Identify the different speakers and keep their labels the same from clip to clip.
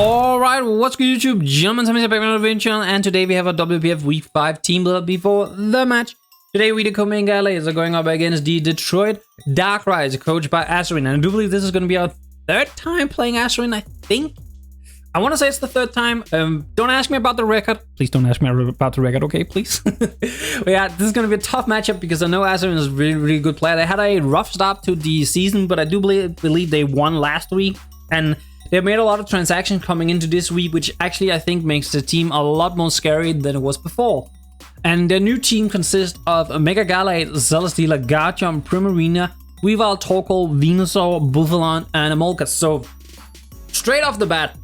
Speaker 1: Alright, what's good YouTube? Gentlemen, Tommy's back on another channel, and today we have a WPF Week 5 team build before the match. Today we the Copenhagen Galleys are going up against the Detroit Darkrais, coached by Azurine, and I do believe this is going to be our third time playing Azurine, I think. I want to say it's the third time. Don't ask me about the record. Please don't ask me about the record, okay, please? But yeah, this is going to be a tough matchup because I know Azurine is a really, really good player. They had a rough start to the season, but I do believe they won last week, and they've made a lot of transactions coming into this week, which actually I think makes the team a lot more scary than it was before. And their new team consists of Mega Galley, Celesteela, Guardian, Primarina, Weavile, Torkoal, Venusaur, Buffalon, and Amolga. So, straight off the bat,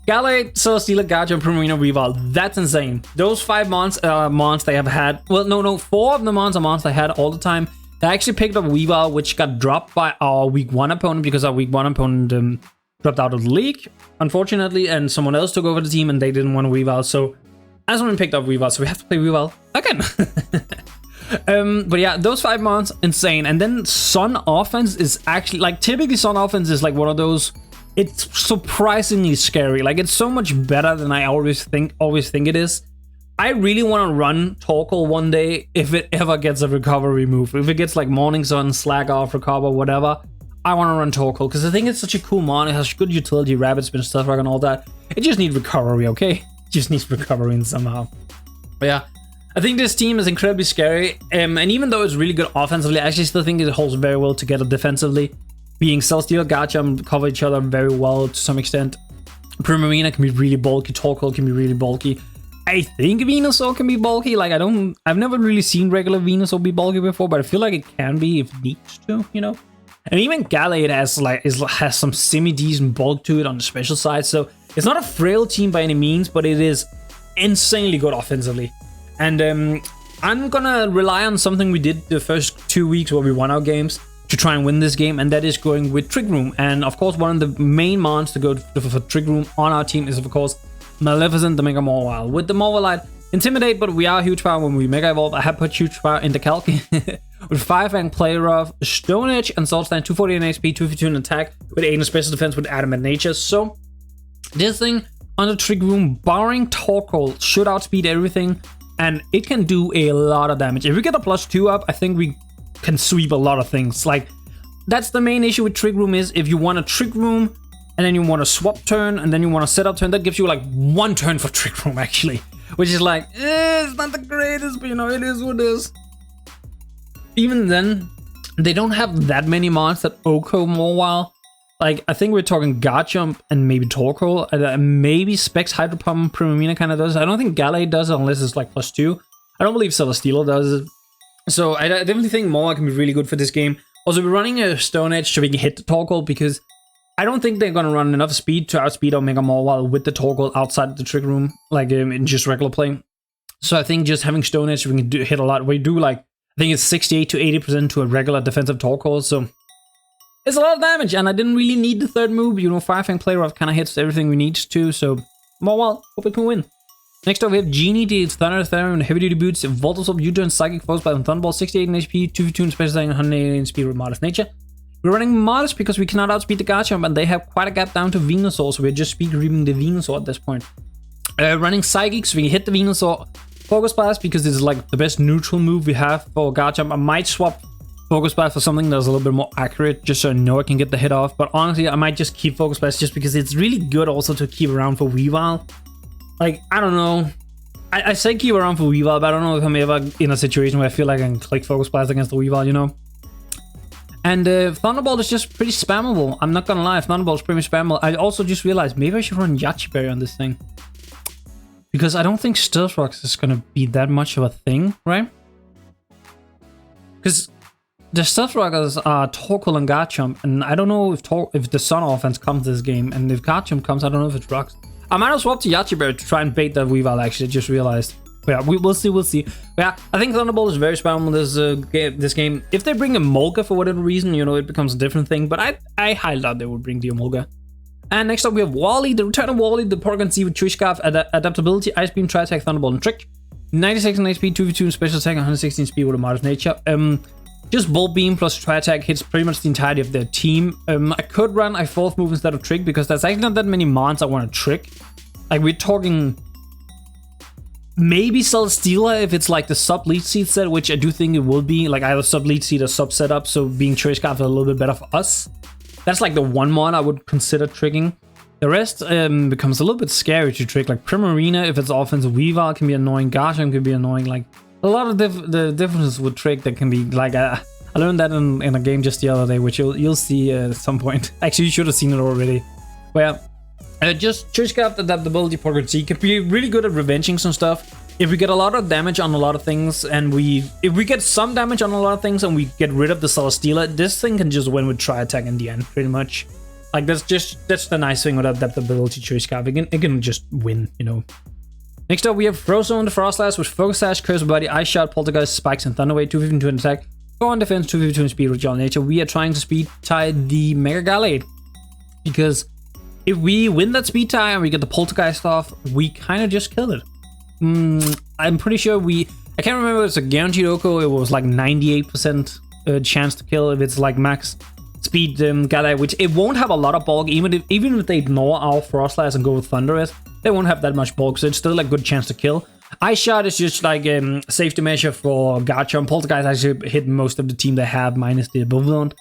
Speaker 1: Galley, Celesteela, Guardian, Primarina, Weavile. That's insane. Those 5 mons they have had, well, no, 4 of the mons they had all the time. They actually picked up Weavile, which got dropped by our Week 1 opponent because our Week 1 opponent dropped out of the league, unfortunately, and someone else took over the team and they didn't want Weavile, so Azurine picked up Weavile, so we have to play Weavile again. But yeah, those 5 mons, insane. And then Sun offense is actually, like, typically Sun offense is like one of those, it's surprisingly scary. Like, it's so much better than I always think it is. I really want to run Torkoal one day if it ever gets a recovery move. If it gets like Morning Sun, Slack Off, Recover, whatever, I want to run Torkoal because I think it's such a cool mon. It has good utility, Rapid Spin, Stealth Rock, and all that. It just needs recovery, okay? It just needs recovery somehow. But yeah, I think this team is incredibly scary. And even though it's really good offensively, I actually still think it holds very well together defensively. Being Celesteela, Guardian cover each other very well to some extent. Primarina can be really bulky. Torkoal can be really bulky. I think Venusaur can be bulky. Like, I've never really seen regular Venusaur be bulky before, but I feel like it can be if it needs to, you know? And even Galley has some semi-decent bulk to it on the special side, so it's not a frail team by any means, but it is insanely good offensively. And I'm gonna rely on something we did the first 2 weeks where we won our games to try and win this game, and that is going with Trick Room. And of course, one of the main mons to go for Trick Room on our team is of course Maleficent, the Mega Mawile. With the Mawile, Intimidate, but we are huge power when we Mega Evolve. I have put huge power in the calc. With 5 Fang, Play Rough, Stone Edge, and Salt Stand, 240 in HP, 252 in attack, with 8 in special defense with Adamant Nature. So, this thing on the Trick Room, barring Torkoal, should outspeed everything, and it can do a lot of damage. If we get a +2 up, I think we can sweep a lot of things. Like, that's the main issue with Trick Room is if you want a Trick Room, and then you want a swap turn, and then you want a setup turn, that gives you like 1 turn for Trick Room, actually. Which is like, it's not the greatest, but you know, it is what it is. Even then, they don't have that many mons that OHKO Mawile. Like, I think we're talking Garchomp and maybe Torkoal. Maybe Specs, Hydro Pump, Primarina kind of does. I don't think Galley does unless it's like +2. I don't believe Celesteela does it. So I definitely think Mawile can be really good for this game. Also, we're running a Stone Edge so we can hit the Torkoal because I don't think they're going to run enough speed to outspeed our Mega Mawile with the Torkoal outside the Trick Room, like in just regular play. So I think just having Stone Edge, we can hit a lot. We do like, I think it's 68 to 80% to a regular defensive Torkoal, so it's a lot of damage, and I didn't really need the third move. You know, 5 Fang Play Rough kind of hits everything we need to, so Mawile, hope it can win. Next up, we have Genie, it's Thunder, Therian, Heavy Duty Boots, Voltosop, U-Turn, Psychic, Force Blast, and Thunderball, 68 in HP, 252 in Special Attack, and 180 in Speed with Modest Nature. We're running Modest because we cannot outspeed the Garchomp, and they have quite a gap down to Venusaur, so we're just speed reaping the Venusaur at this point. Running Psychic, so we can hit the Venusaur. Focus Blast because this is like the best neutral move we have for Garchomp. I might swap Focus Blast for something that's a little bit more accurate, just so I know I can get the hit off. But honestly, I might just keep Focus Blast just because it's really good also to keep around for Weavile. Like, I don't know. I say keep around for Weavile, but I don't know if I'm ever in a situation where I feel like I can click Focus Blast against the Weavile, you know? And Thunderbolt is just pretty spammable. I'm not gonna lie, Thunderbolt is pretty spammable. I also just realized maybe I should run Yachi Berry on this thing. Because I don't think Stealth Rocks is gonna be that much of a thing, right? Because the Stealth Rockers are Torkoal and Garchomp, and I don't know if the Sun offense comes this game, and if Garchomp comes, I don't know if it rocks. I might as well swap to Yachi Berry to try and bait that Weavile, actually, just realized. But yeah, we'll see. But yeah, I think Thunderbolt is very spammable this game. If they bring a Molga for whatever reason, you know, it becomes a different thing, but I highly doubt they would bring the Molga. And next up we have Wally, the return of Wally, the Porygon Z with Twitch Scarf, Adaptability, Ice Beam, Tri-Attack, Thunderbolt, and Trick. 96 in HP, 2v2 in Special Attack, 116 speed with a Modest Nature. just Bolt Beam plus Tri Attack hits pretty much the entirety of their team. I could run a 4th move instead of Trick because there's actually not that many mons I want to trick. Like, we're talking maybe Celesteela if it's like the sub lead seed set, which I do think it will be, like either sub lead seed or sub setup, so being Choice Scarf is a little bit better for us. That's like the one mon I would consider tricking. The rest becomes a little bit scary to trick, like Primarina if it's offensive Weavile can be annoying, Garchomp can be annoying, like a lot of the differences with trick that can be like, I learned that in a game just the other day, which you'll see at some point. Actually, you should have seen it already. Where just Choice Scarf adaptability Pocket C can be really good at revenging some stuff. If we get a lot of damage on a lot of things, and if we get some damage on a lot of things and we get rid of the Celesteela, this thing can just win with Tri Attack in the end, pretty much. Like, that's the nice thing with adaptability Choice Scarf. It can just win, you know. Next up, we have Frozone, the Frostlass with Focus Sash, Curse Body, Ice Shot, Poltergeist, Spikes, and Thunderwave. 252 in attack, 4 in defense, 252 in speed with Gel Nature. We are trying to speed tie the Mega Gallade, because if we win that speed tie and we get the Poltergeist off, we kind of just kill it. I'm pretty sure I can't remember if it's a guaranteed Oko, it was like 98% chance to kill if it's like max speed Gallade, which it won't have a lot of bulk, even if they ignore our Frostlass and go with Thunderous, they won't have that much bulk, so it's still like good chance to kill. Ice Shot is just like safety measure for Garchomp. Poltergeist actually hit most of the team they have, minus the Bulbasaur.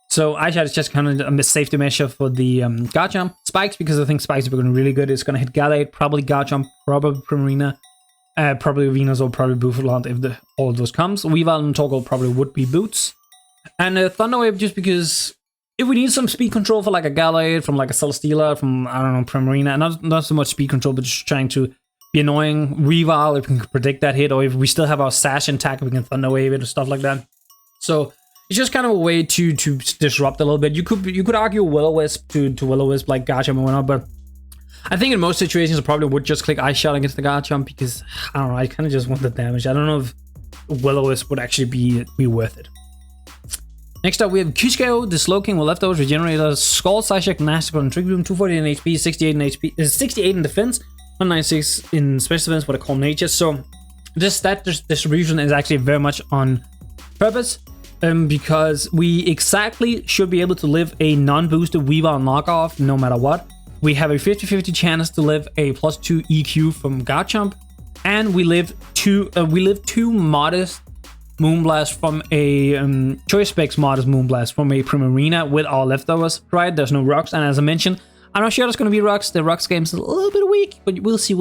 Speaker 1: So Ice Shot is just kind of a safety measure for the Garchomp. Spikes, because I think Spikes are going really good. It's going to hit Gallade, probably Garchomp, probably Primarina, probably Venusaur, probably Buffalant if all of those comes. Weavile and Torkoal probably would be Boots. And Thunderwave just because if we need some speed control for like a Gallade, from like a Celesteela, from, I don't know, Primarina, not so much speed control, but just trying to be annoying. Weavile, if we can predict that hit, or if we still have our Sash intact, we can Thunderwave it or stuff like that. So it's just kind of a way to disrupt a little bit. You could argue Will-O-Wisp to Will-O-Wisp like Garchomp and whatnot, but I think in most situations I probably would just click Ice Shot against the Garchomp because, I don't know, I kind of just want the damage. I don't know if Will-O-Wisp would actually be worth it. Next up, we have Cusco, the Slowking with Leftovers, Regenerator, Skull, Psyshock, Nasty and Trick Room, 240 in HP, 68 in HP, 68 in defense, 196 in special defense with a Calm Nature. So this stat distribution is actually very much on purpose, because we exactly should be able to live a non-boosted Weavile knockoff no matter what. We have a 50-50 chance to live a +2 EQ from Garchomp, and we live two modest Moonblast from a Choice Specs modest Moonblast from a Primarina with our leftovers. Right, there's no rocks, and as I mentioned, I'm not sure there's gonna be rocks. The rocks game's a little bit weak, but we'll see.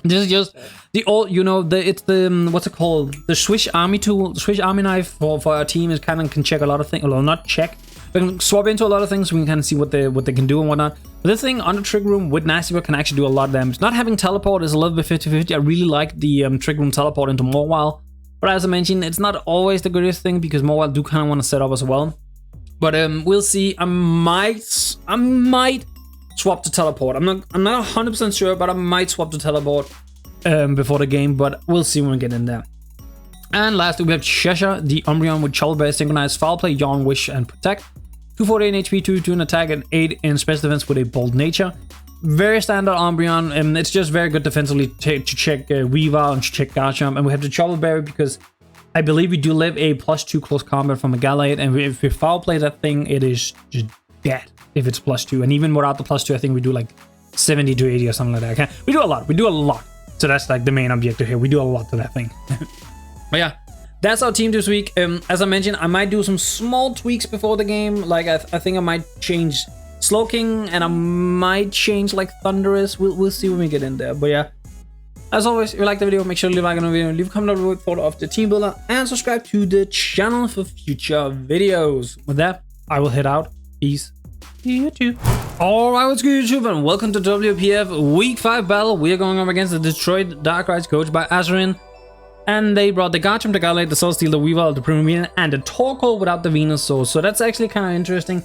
Speaker 1: This is just the old, you know, it's the what's it called? The Swiss Army tool, the Swiss Army knife for our team. Is kind of can check a lot of things, well, not check, but can swap into a lot of things. So we can kind of see what they can do and whatnot. But this thing on the Trick Room with Nasty Bird can actually do a lot of damage. Not having teleport is a little bit 50-50. I really like the Trick Room teleport into Mawile, but as I mentioned, it's not always the greatest thing because Mawile do kind of want to set up as well. But we'll see. I might swap to teleport. I'm not 100% sure, but I might swap to teleport before the game, but we'll see when we get in there. And lastly, we have Cheshire, the Umbreon with Chola Berry, Synchronized, Foul Play, Yawn, Wish, and Protect. 248 in HP, 2 in attack, and 8 in special defense with a Bold Nature. Very standard Umbreon, and it's just very good defensively to check Weavile and to check Garchomp. And we have the Chola Berry because I believe we do live a +2 close combat from a Gallade, and if we Foul Play that thing, it is just dead if it's +2. And even without the +2, I think we do like 70 to 80 or something like that. Okay? We do a lot. So that's like the main objective here. We do a lot to that thing. But yeah, that's our team this week. As I mentioned, I might do some small tweaks before the game. Like I think I might change Slowking, and I might change like Thunderous. We'll see when we get in there. But yeah, as always, if you like the video, make sure to leave a like on the video, leave a comment with a photo of the team builder, and subscribe to the channel for future videos. With that, I will head out. Peace. YouTube. Alright, what's good YouTube, and welcome to WPF Week 5 battle. We are going up against the Detroit Darkrais, coached by Azurine. And they brought the Garchomp, the Gallade, the Celesteela, the Weavile, the Primarina, and the Torkoal without the Venusaur. So that's actually kind of interesting.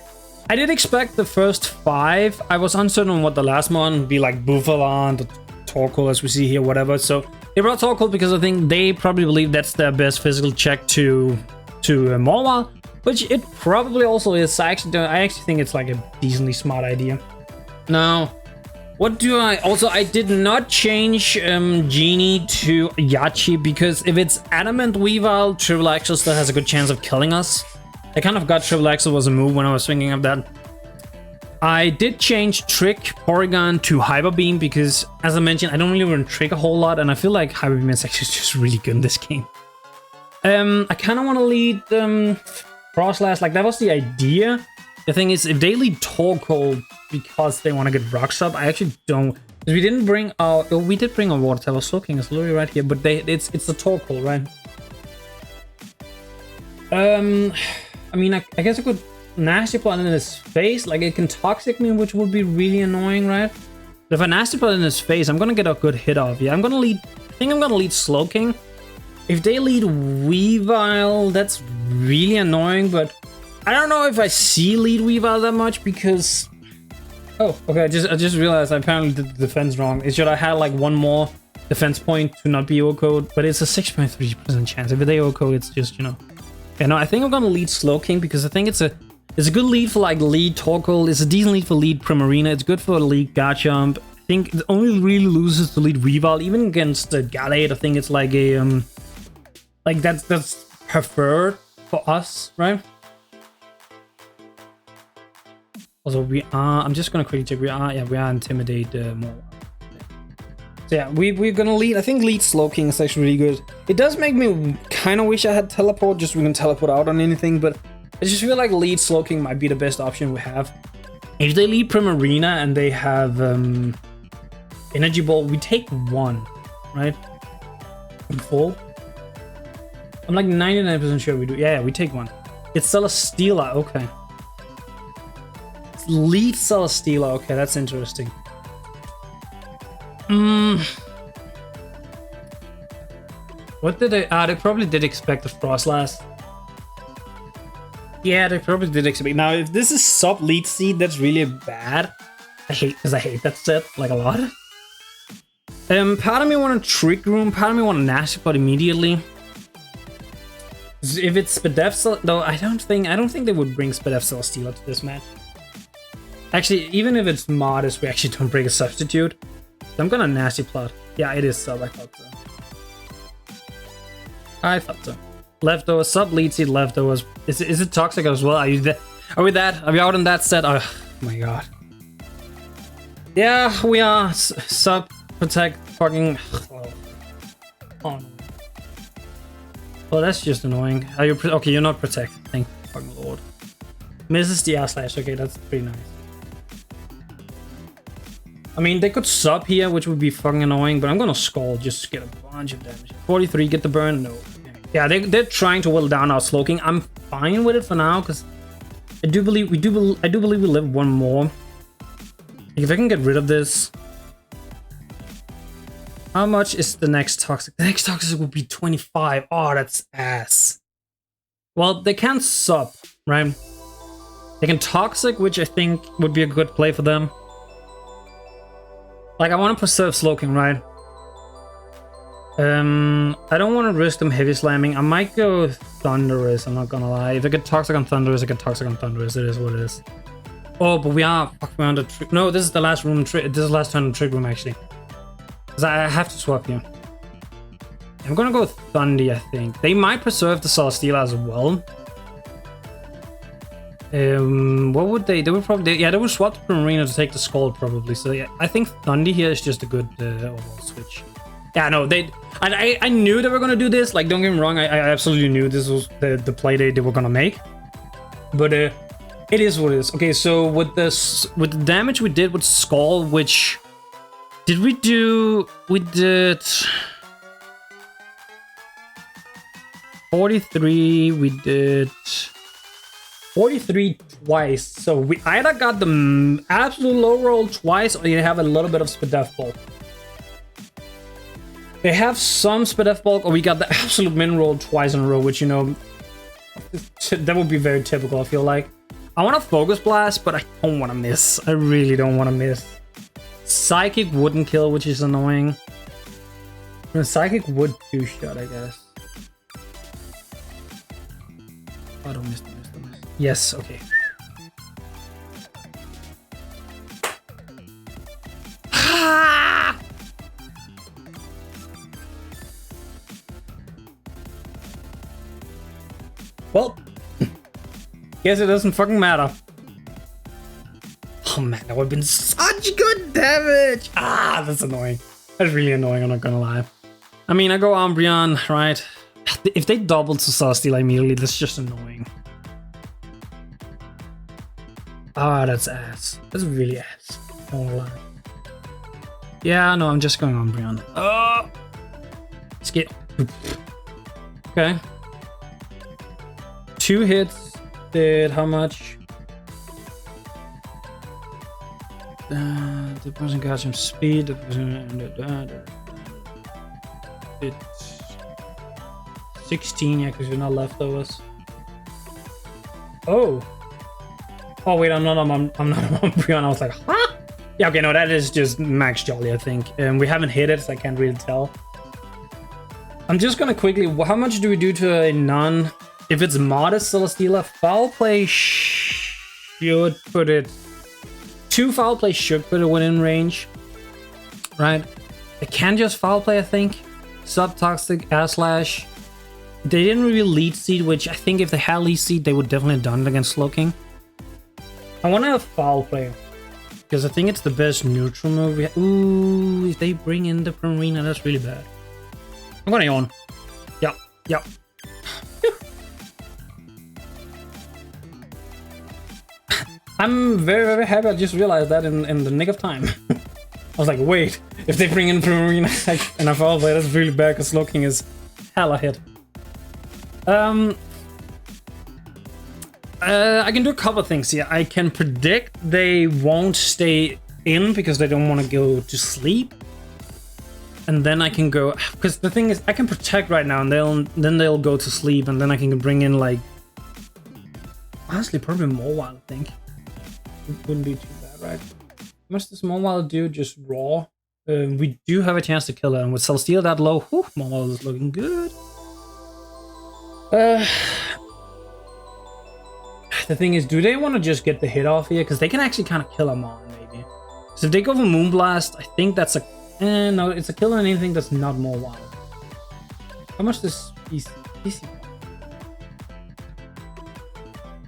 Speaker 1: I did expect the first 5. I was uncertain on what the last one would be, like Buffalant, the Torkoal as we see here, whatever. So they brought Torkoal because I think they probably believe that's their best physical check to Mawile. Which it probably also is. I actually think it's like a decently smart idea. Now, What do I... Also, I did not change Genie to Yachi because if it's Adamant Weavile, Triple Axle still has a good chance of killing us. I kind of got Triple Axle was a move when I was thinking of that. I did change Trick Porygon to Hyper Beam because, as I mentioned, I don't really run Trick a whole lot, and I feel like Hyper Beam is actually just really good in this game. I kind of want to lead Frostlass, like that was the idea. The thing is, if they lead Torkoal because they want to get Rocks up, I actually don't. Because we didn't bring our... Oh, we did bring our Water type. I was looking, it's literally right here, but it's the Torkoal, right? I mean, I guess I could Nasty Plot in his face, like it can Toxic me, which would be really annoying, right? But if I Nasty Plot in his face, I'm gonna get a good hit off. Yeah, I'm gonna lead... I think I'm gonna lead Slowking. If they lead Weavile, that's really annoying, but I don't know if I see lead Weavile that much because... Oh, okay, I just realized I apparently did the defense wrong. It should I had like one more defense point to not be O-code, but it's a 6.3% chance. If they O-code, it's just, you know... Yeah, no, I think I'm gonna lead Slowking because I think it's a good lead for like lead Torkoal. It's a decent lead for lead Primarina. It's good for lead Garchomp. I think it only really loses to lead Weavile. Even against Gallade, I think it's like a like that's preferred for us, right? Also, we are... I'm just gonna quickly check. We are Intimidate more. So yeah, we're gonna lead... I think lead Slowking is actually really good. It does make me kind of wish I had Teleport, just so we can teleport out on anything, but I just feel like lead Slowking might be the best option we have. If they lead Primarina and they have Energy Ball, we take one, right? In full. I'm like 99% sure we do. Yeah, we take one. It's Celesteela, okay. It's lead Celesteela, okay, that's interesting. What did they... they probably did expect the Frostlass. Yeah, they probably did expect... Now, if this is sub lead seed, that's really bad. I hate that set, like, a lot. Part of me want to Trick Room, part of me want to Nasty Plot immediately. If it's Spadef... Though, I don't think they would bring Spadef Celesteela to this match. Actually, even if it's Modest, we actually don't bring a substitute. So I'm gonna Nasty Plot. Yeah, it is sub, I thought so. Leftovers, sub lead seed leftovers. Is it Toxic as well? Are we out in that set? Oh my god. Yeah, we are. Sub protect fucking... Oh no. Well, that's just annoying. Are you... Okay, you're not protect. Thank fucking lord. Misses the R/slash. Okay, that's pretty nice. I mean, they could sub here, which would be fucking annoying, but I'm gonna Scald just to get a bunch of damage. 43, get the burn? No. Yeah, they're trying to whittle down our Slowking. I'm fine with it for now, because I do believe we live one more. If I can get rid of this. How much is the next Toxic? The next Toxic will be 25. Oh, that's ass. Well, they can sub, right? They can Toxic, which I think would be a good play for them. Like, I want to preserve Slowking, right? I don't want to risk them heavy slamming. I might go Thunderous, I'm not gonna lie. If I get Toxic on Thunderous, I get Toxic on Thunderous. It is what it is. Oh, but we're on the trick. No, this is the last room. This is the last turn in the Trick Room, actually. Because I have to swap here. I'm gonna go with Thundy, I think. They might preserve the Celesteela as well. What would they? They would probably... Yeah, they would swap the Primarina to take the Scald, probably. So yeah, I think Thundy here is just a good overall switch. Yeah, no, I knew they were gonna do this. Like, don't get me wrong, I absolutely knew this was the play they were gonna make. But it is what it is. Okay, so with the damage we did with Scald, which did we do? We did 43. We did 43 twice. So we either got the absolute low roll twice, or you have a little bit of Spadef Bulk. They have some Spadef Bulk, or we got the absolute min roll twice in a row, which, you know, that would be very typical, I feel like. I want to Focus Blast, but I don't want to miss. I really don't want to miss. Psychic wouldn't kill, which is annoying. The Psychic would two-shot, I guess. Oh, don't miss. Yes, okay. Well, guess it doesn't fucking matter. Oh man, that would have been such good damage. Ah, that's annoying. That's really annoying, I'm not gonna lie. I mean, I go Umbreon, right? If they double to Celesteela immediately, that's just annoying. Ah, that's ass. That's really ass. I won't lie. Yeah, no, I'm just going Umbreon. Oh! Skip. Okay. 2 hits did how much? The person got some speed. The person did 16, yeah, because you're not leftovers. Oh. Oh wait, I'm not on Umbreon. I was like, huh? Yeah, okay, no, that is just Max Jolly, I think. We haven't hit it, so I can't really tell. I'm just gonna quickly. How much do we do to a non? If it's modest Celesteela, Foul Play should put it. 2 Foul Play should put it within range, right? They can just Foul Play, I think. Subtoxic, Air Slash. They didn't really lead seed, which I think if they had lead seed, they would definitely have done it against Slowking. I want to have Foul Play because I think it's the best neutral move. Ooh, if they bring in the Primarina, that's really bad. I'm gonna yawn. Yep, yep. I'm very, very happy I just realized that in the nick of time. I was like, wait, if they bring in Primarina and I Foul Play, that's really bad because Slowking is hella hit. I can do a couple of things here. I can predict they won't stay in because they don't want to go to sleep. And then I can go, because the thing is, I can protect right now, and then they'll go to sleep, and then I can bring in like, honestly, probably Mawile, I think. It wouldn't be too bad, right? How much does Mawile do? Just raw. We do have a chance to kill her, and with Celesteela that low, whew, Mawile is looking good. The thing is, do they want to just get the hit off here? Because they can actually kind of kill him on, maybe. So if they go for Moonblast, I think that's a... no, it's a kill on anything that's not more wild. How much does PC?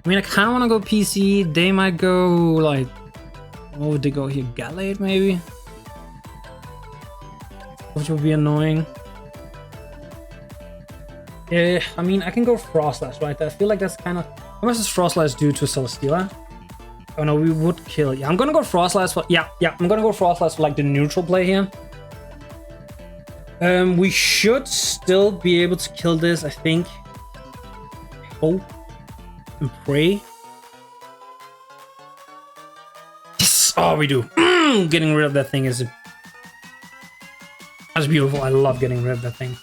Speaker 1: I mean, I kind of want to go PC. They might go, like... What would they go here? Gallade, maybe? Which would be annoying. Yeah, I mean, I can go Frostlash, right? I feel like that's kind of... How much does Frostlash do to Celesteela? Oh no, we would kill. Yeah, I'm gonna go Frostlash for... Yeah, I'm gonna go Frostlash for like the neutral play here. We should still be able to kill this, I think. Hope and pray. Yes! Oh, we do. Getting rid of that thing is... That's beautiful. I love getting rid of that thing.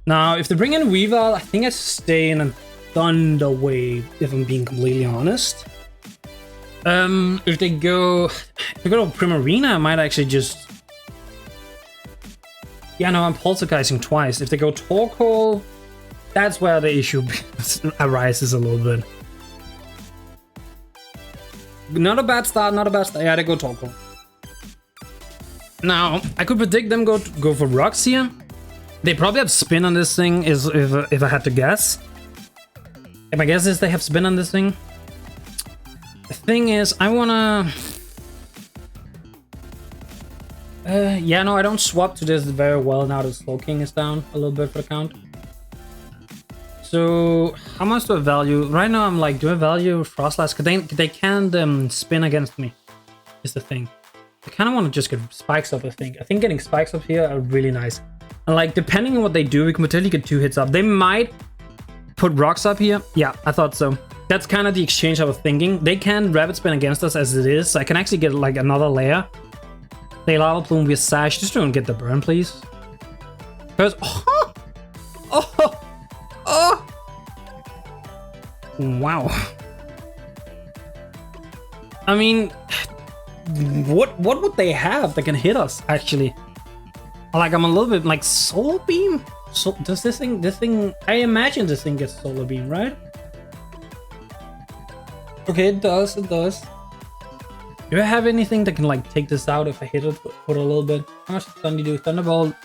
Speaker 1: Now, if they bring in Weavile, I think I stay in a Thunder Wave, if I'm being completely honest. If they go to Primarina, I might actually just... Yeah, no, I'm Poltergeisting twice. If they go Torkoal, that's where the issue arises a little bit. Not a bad start, not a bad start. Yeah, they go Torkoal. Now, I could predict them go for Rocks here. They probably have spin on this thing, if I had to guess. If my guess is they have spin on this thing. The thing is, I wanna... yeah, no, I don't swap to this very well now that Slowking is down a little bit for the count. So, how much do I value? Right now I'm like, do I value Frostlash? Because they can spin against me, is the thing. I kind of want to just get spikes up, I think. I think getting spikes up here are really nice. And like, depending on what they do, we can potentially get 2 hits up. They might put rocks up here. Yeah, I thought so. That's kind of the exchange I was thinking. They can Rapid Spin against us as it is, so I can actually get like another layer. They Lava Plume with Sash. Just don't get the burn, please. First, oh! Wow. I mean, what would they have that can hit us, actually? Like, I'm a little bit like Solar Beam? So does this thing, I imagine this thing gets Solar Beam, right? Okay, it does. Do I have anything that can like take this out if I hit it for a little bit? How much does Thunder do? Thunderbolt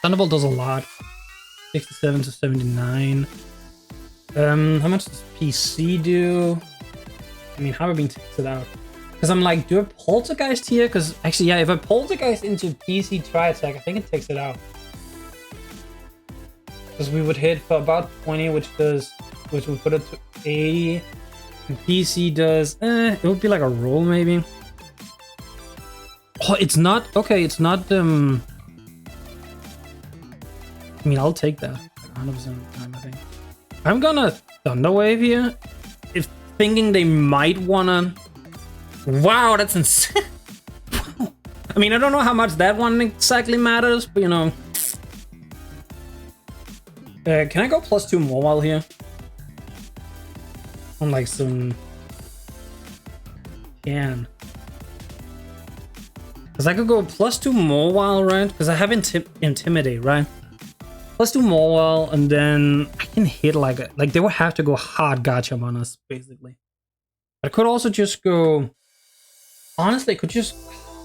Speaker 1: does a lot. 67 to 79. How much does PC do? I mean, how have I been tested out? Because I'm like, do I poltergeist here? Because actually, yeah, if I poltergeist into PC try attack, I think it takes it out. Because we would hit for about 20, which would put it to 80. And PC does, it would be like a roll maybe. Oh, it's not, okay, it's not, I mean, I'll take that 100% of the time, I think. I'm gonna Thunderwave here, if thinking they might wanna. Wow, that's insane. I mean, I don't know how much that one exactly matters, but you know. Can I go +2 more while here? On like some. Can. Because I could go +2 more while, right? Because I have Intimidate, right? +2 more while, and then I can hit like they would have to go hard gotcha on us, basically. I could also just go. Honestly, I could just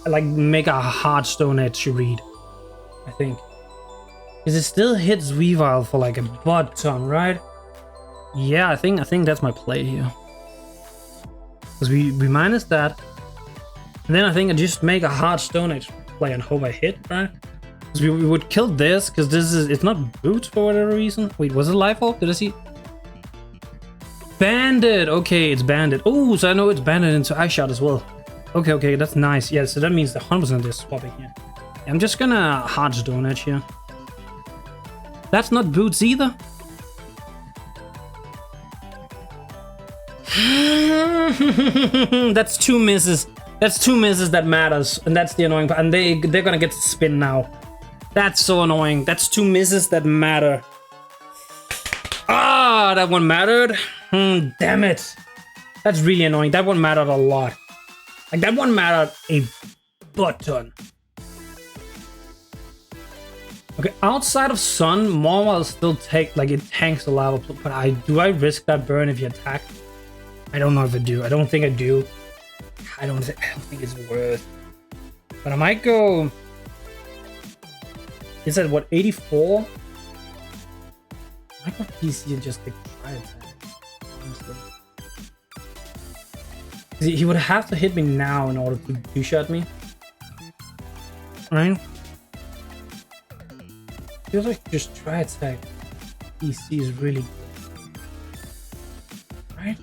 Speaker 1: like make a hard Stone Edge read, I think. Because it still hits Weavile for like a butt ton, right? Yeah, I think that's my play here. Because we minus that. And then I think I just make a hard Stone Edge play and hope I hit, right? Because we would kill this, because it's not boots for whatever reason. Wait, was it Life Orb? Did I see? Banded! Okay, it's banded. Oh, so I know it's banded into Ice Shot as well. Okay, that's nice. Yeah, so that means the 100% is swapping here. I'm just gonna hard Stone Edge here. That's not boots either. That's 2 misses. That's 2 misses that matters, and that's the annoying part. And they're gonna get to spin now. That's so annoying. That's 2 misses that matter. Ah, that one mattered. Damn it. That's really annoying. That one mattered a lot. Like, that one mattered a butt ton. Okay, outside of Sun, Morma will still take, like, it tanks the lava. But do I risk that burn if you attack? I don't know if I do. I don't think I do. I don't think it's worth. But I might go. Is that what, 84? I might go PC and just like try attack. Honestly. He would have to hit me now in order to two-shot me. Right? Feels like just try attack. PC is really good. Right?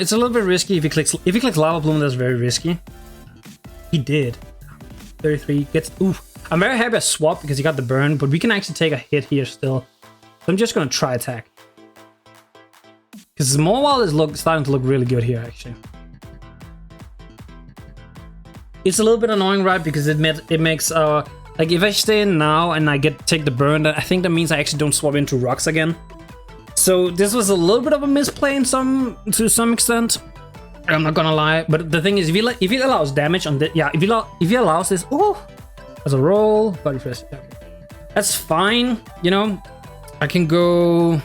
Speaker 1: It's a little bit risky if he clicks Lava Bloom. That's very risky. He did. 33 gets. Oof. I'm very happy I swapped because he got the burn, but we can actually take a hit here still. So I'm just gonna try attack. Because Morwile is starting to look really good here, actually. It's a little bit annoying, right? Because it makes like if I stay in now and I take the burn, I think that means I actually don't swap into rocks again. So this was a little bit of a misplay to some extent. I'm not gonna lie, but the thing is, if he allows damage on this, yeah, if he allows this, oh, as a roll, body press, okay. That's fine. You know, I can go.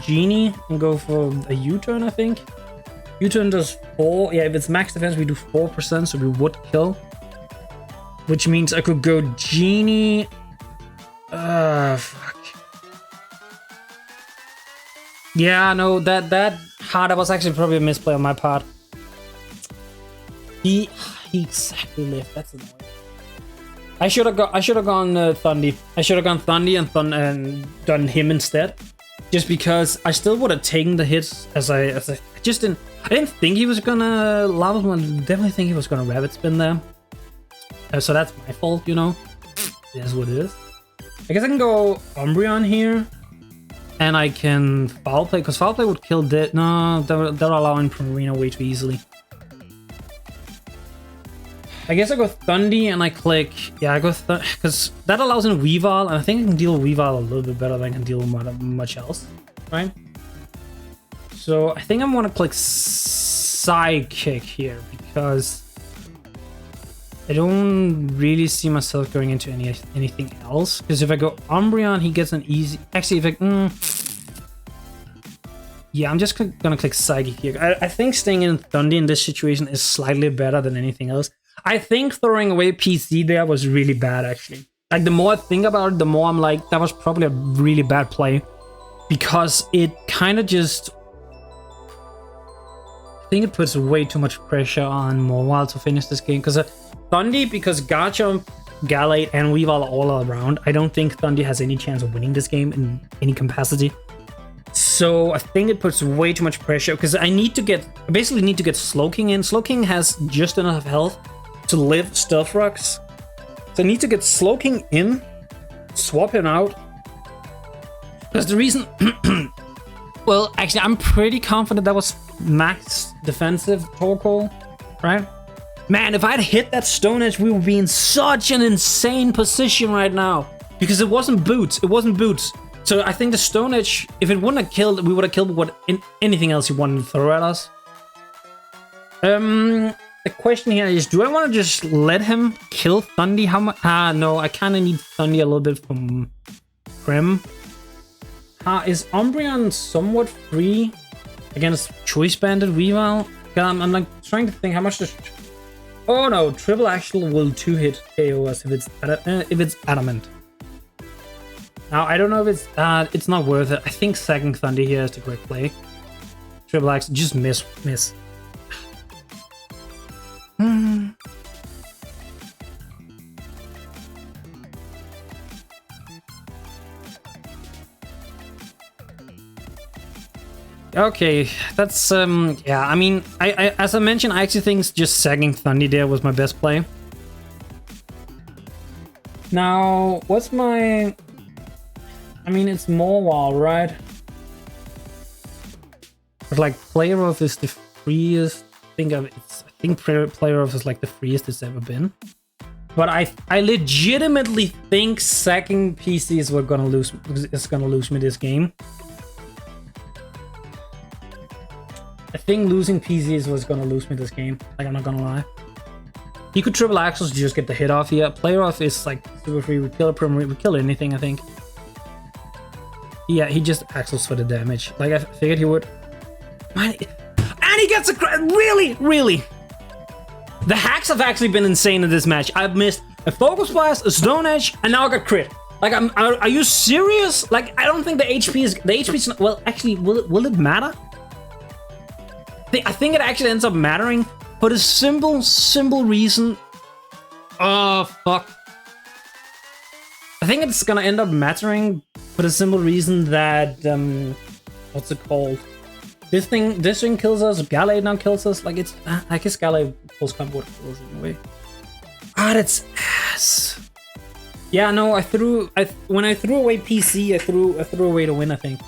Speaker 1: Genie and go for a U-turn, I think. U-turn does 4. Yeah, if it's max defense, we do 4%, so we would kill. Which means I could go Genie. Fuck. Yeah, no, that was actually probably a misplay on my part. He exactly lived. That's annoying. I should have gone Thundy. I should have gone Thundy and done him instead. Just because I still would have taken the hits as I just didn't. I didn't think he was gonna lava spin. I definitely think he was gonna rabbit spin there. So that's my fault, you know. It is what it is. I guess I can go Umbreon here, and I can foul play because foul play would kill Dit. No, they're allowing Primarina way too easily. I guess I go Thundy and I click. Yeah, I go because that allows in Weavile, and I think I can deal with Weavile a little bit better than I can deal with much else, right? So I think I'm gonna click Psychic here because I don't really see myself going into anything else. Because if I go Umbreon, he gets an easy. Actually, if I yeah, I'm just gonna click Psychic here. I think staying in Thundy in this situation is slightly better than anything else. I think throwing away PC there was really bad, actually. Like, the more I think about it, the more I'm like, that was probably a really bad play. Because it kind of just... I think it puts way too much pressure on Morwald to finish this game. Because Thundi, because Garchomp, Gallade, and Weavile are all around, I don't think Thundi has any chance of winning this game in any capacity. So I think it puts way too much pressure. Because I basically need to get Slowking in. Slowking has just enough health to live Stealth Rocks. So I need to get Slowking in, swap him out. That's the reason... Well, actually, I'm pretty confident that was max defensive Torkoal, right? Man, if I'd hit that Stone Edge, we would be in such an insane position right now. Because it wasn't Boots. It wasn't Boots. So I think the Stone Edge, if it wouldn't have killed, we would have killed anything else he wanted to throw at us. The question here is, do I want to just let him kill Thundi? How much? No, I kind of need Thundi a little bit from Prim. Is Umbreon somewhat free against Choice Banded Weavile? I'm like trying to think how much does... Oh no, Triple Axle will 2-hit KO us if it's Adamant. Now I don't know if it's not worth it. I think second Thunder here is the correct play. Triple Axle, just miss. Okay, that's yeah, I mean, I as I mentioned, I actually think just sagging Thunder there was my best play. Now, what's my... I mean, it's Morwald, right? But like, Player Off is the freest thing I think Player Off is like the freest it's ever been. But I legitimately think sagging PCs were gonna lose. It's gonna lose me this game. I think losing PCs was gonna lose me this game. Like, I'm not gonna lie. He could triple axles to just get the hit off here. Player off is like super free. We kill a Prim, we kill anything, I think. Yeah, he just axles for the damage. Like, I figured he would. Man, and he gets a crit. Really. The hacks have actually been insane in this match. I've missed a Focus Blast, a Stone Edge, and now I got crit. Like, are you serious? Like, I don't think the HP is not, well, actually, will it matter? I think it actually ends up mattering for the simple reason. Oh, fuck. I think it's gonna end up mattering for the simple reason that, what's it called? This thing kills us, Gallade now kills us. Like, it's, I guess Gallade pulls combo kills in a way. Ah, that's ass. Yeah, no, when I threw away PC, I threw away to win, I think.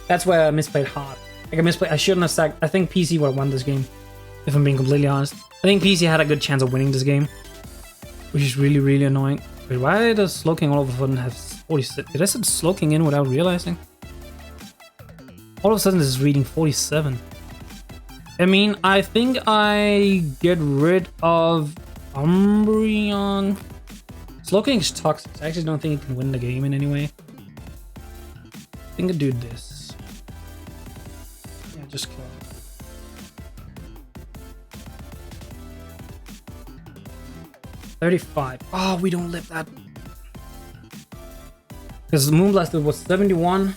Speaker 1: That's where I misplayed hard. Like, I shouldn't have sacked. I think PC would have won this game, if I'm being completely honest. I think PC had a good chance of winning this game, which is really annoying. Wait, why does Slowking all of a sudden have 46? Did I set Slowking in without realizing? All of a sudden this is reading 47. I mean, I think I get rid of Umbreon. Slowking is toxic. I actually don't think he can win the game in any way. I think I do this. Just kill. 35. Oh, we don't live that. Because the Moonblast was 71.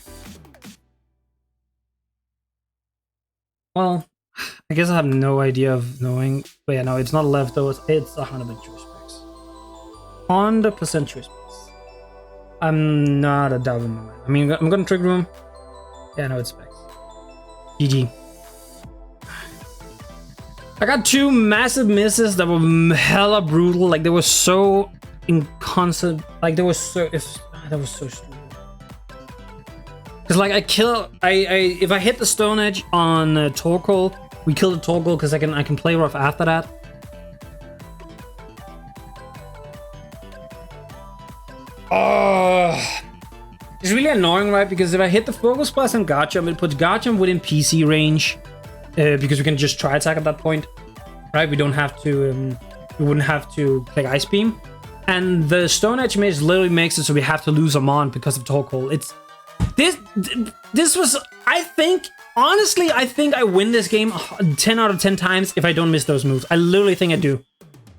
Speaker 1: Well, I guess I have no idea of knowing. But yeah, no, it's not leftovers. It's 100% choice specs. 100% choice specs. I'm not a doubt in my mind. I mean, I'm gonna trigger room. Yeah, no, it's specs. GG. I got two massive misses that were hella brutal. Like, they were so inconstant. Like, they were so... that was so stupid. Because, like, if I hit the Stone Edge on Torkoal, we kill the Torkoal because I can play rough after that. Oh... It's really annoying, right? Because if I hit the Focus Blast on Garchomp, it puts Garchomp within PC range. Because we can just try attack at that point. Right? We don't have to... we wouldn't have to click Ice Beam. And the Stone Edge Mage literally makes it so we have to lose Amon because of Torkoal. It's... This was... I think... Honestly, I think I win this game 10 out of 10 times if I don't miss those moves. I literally think I do.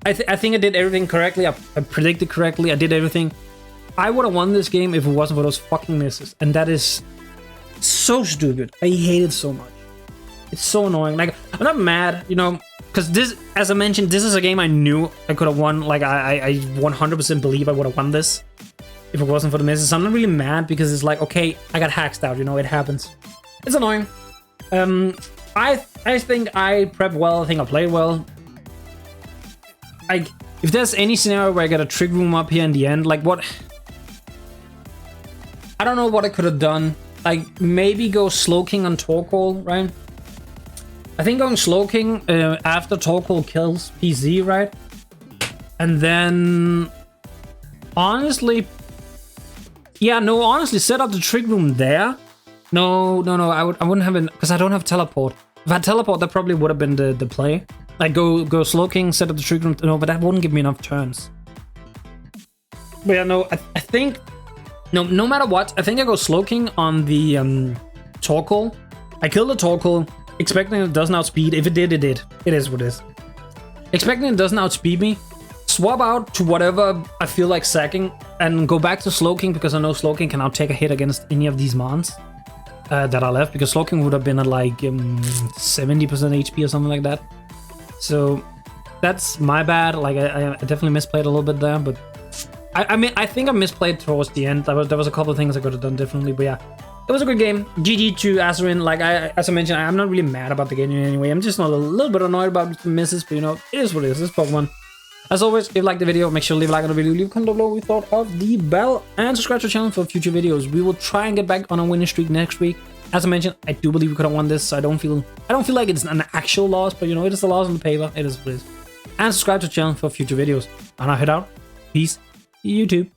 Speaker 1: I think I did everything correctly. I predicted correctly. I did everything. I would have won this game if it wasn't for those fucking misses. And that is so stupid. I hate it so much. It's so annoying. Like, I'm not mad, you know, because this, as I mentioned, this is a game I knew I could have won. Like, I 100% believe I would have won this if it wasn't for the misses. So I'm not really mad because it's like, okay, I got hacked out, you know, it happens. It's annoying. I think I prepped well. I think I played well. Like, if there's any scenario where I get a trick room up here in the end, like what? I don't know what I could have done. Like, maybe go Slow King on Torkoal, right? I think going Slow King after Torkoal kills PZ, right? And then, honestly, yeah, no, honestly, set up the trick room there. No, I wouldn't have it, because I don't have teleport. If I had teleport, that probably would have been the play. Like, go Slow King, set up the trick room. No, but that wouldn't give me enough turns. But yeah, no, I think, no matter what, I think I go Slow King on the Torkoal. I kill the Torkoal, expecting it doesn't outspeed. If it did, it did. It is what it is. Expecting it doesn't outspeed me. Swap out to whatever I feel like sacking, and go back to Slow King, because I know Slow King can now take a hit against any of these mons that are left, because Slow King would have been at like 70% HP or something like that. So that's my bad. Like, I definitely misplayed a little bit there, but I mean, I think I misplayed towards the end. There was a couple of things I could have done differently, but yeah, it was a good game. GG to Azurine. Like, as I mentioned, I'm not really mad about the game in any way. I'm just not a little bit annoyed about the misses, but you know, it is what it is. It's Pokemon. As always, if you liked the video, make sure to leave a like on the video, leave a comment below what you thought of the bell, and subscribe to the channel for future videos. We will try and get back on a winning streak next week. As I mentioned, I do believe we could have won this, so I don't feel like it's an actual loss, but you know, it is a loss on the paper. It is what it is. And subscribe to the channel for future videos. And I'll head out. Peace, YouTube.